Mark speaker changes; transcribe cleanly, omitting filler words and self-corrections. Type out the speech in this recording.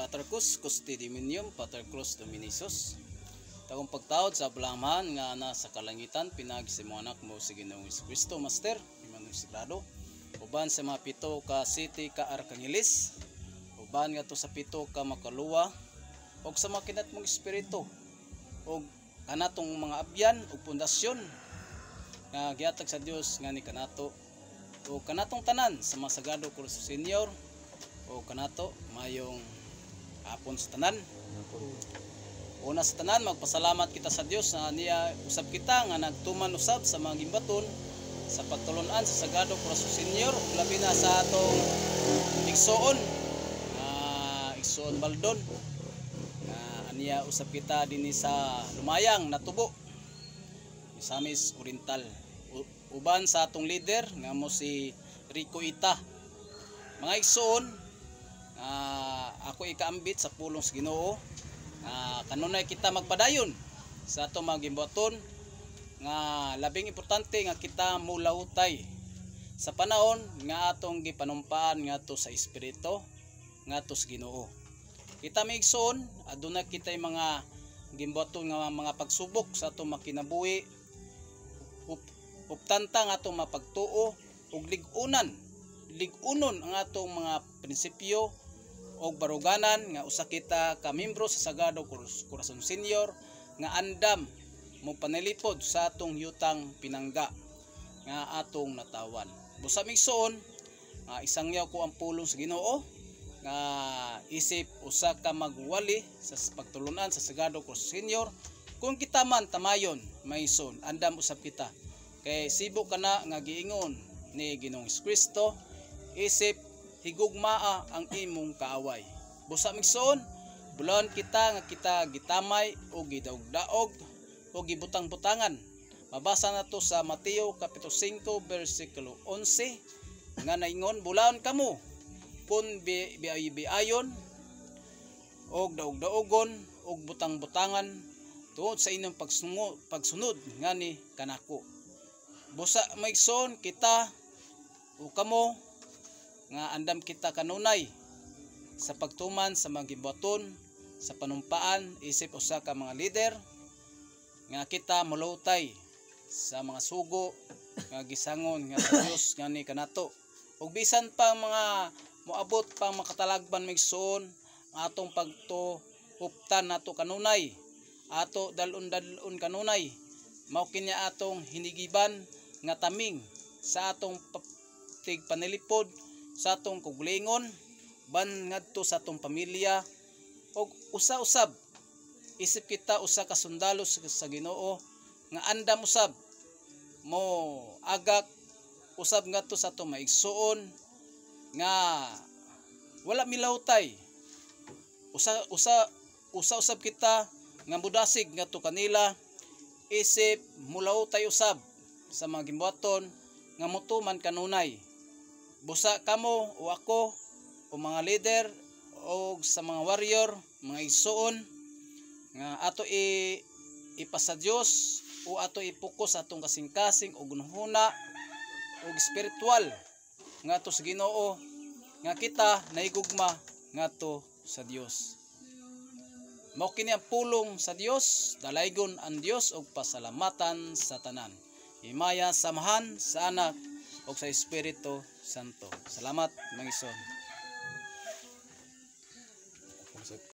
Speaker 1: Patercus Custi Dominium, Patercus Dominisus. Tagong pagtaod sa balamahan nga nasa kalangitan pinagi sa mga anak mo sa Ginoong Kristo Master, Immanuel Sagrado. Uban sa mga 7 ka city ka Arkangeles, uban nga to sa 7 ka makaluwa, og sa mga kinat mong espiritu, og kanatong mga abyan ug pundasyon nga gihatag sa Dios nga ni kanato, o kanatong tanan sa mga Sagrado Corazon Senior, o kanato mayong hapon sa tanan. Una sa tanan, magpasalamat kita sa Dios na niya usab kita nga nagtuman usab sa mga gimbaton sa pagtulon-an sa Sagrado Corazon Senior, labi na sa atong igsoon Baldon. Aniya usab kita dinhi sa lumayang natubo Misamis Oriental. Uban sa atong leader nga mo si Rico Ita. Mga igsoon, ako ikaambit sa pulong sa Ginoo. Kanunay kita magpadayon sa atong mga gimbaton nga labing importante nga kita mulawtay sa panahon nga atong gipanumpaan ngadto sa espiritu ngadto sa Ginoo. Kita maigsoon, aduna kitay mga gimbaton nga mga pagsubok sa atong makinabuhi, uptanta nga atong mapagtuo ug ligunon ang atong mga prinsipyo o baruganan nga usa kita ka membro sa Sagrado Corazon Senior nga andam mo panilipod sa atong yutang pinangga nga atong natawan. Busa migsoon, isangyaw ko ang pulong sa Ginoo nga isip usa ka magwali sa pagtulunan sa Sagrado Corazon Senior. Kung kita man tamayon maison, andam usab kita kay sibo kana nga giingon ni Ginoong Kristo, isip higugmaa ang imong kaaway. Busa migsoon, bulon kita nga kita gitamay o gidaog-daog o gibutang-butangan. Mabasa na to sa Mateo kapitulo 5 bersikulo 11 nga naingon, bulon kamo kun biayon og daog-daogon og butang-butangan tungod sa inyong pagsunod ngani kanako. Busa maigsoon kita o kamo nga andam kita kanunay sa pagtuman sa mga gimbaton sa panumpaan isip usa ka mga leader nga kita mulawtay sa mga sugo nga gisangon nga sa Dios nga ni kanato, ug bisan pa mga moabot pang makatalagban migsoon atong pagtuhuptan nato kanunay, ato dalon kanunay, mao kinya atong hinigiban nga taming sa atong panilipod sa atong kuglingon ban ngadto sa atong pamilya, og usa-usab isip kita usa ka sundalo sa Ginoo nga andam usab mo agak usab ngadto sa atong maigsoon nga wala milawtay, usab kita nga mudasig ngadto kanila, isip mulawtay usab sa mga gimbaton nga mutuman kanunay. Busa kamo o ako o mga leader o sa mga warrior, mga igsoon nga ato ipasa Dios o ato ipokus atong kasing-kasing o gunhuna o spiritual nga to sa Ginoo nga kita naigugma nga to sa Dios. Mao kini ang pulong sa Dios, dalaygon ang Dios og pasalamatan sa tanan. Himaya samahan sa Anak o sa Espiritu Santo. Salamat, mga igsoon.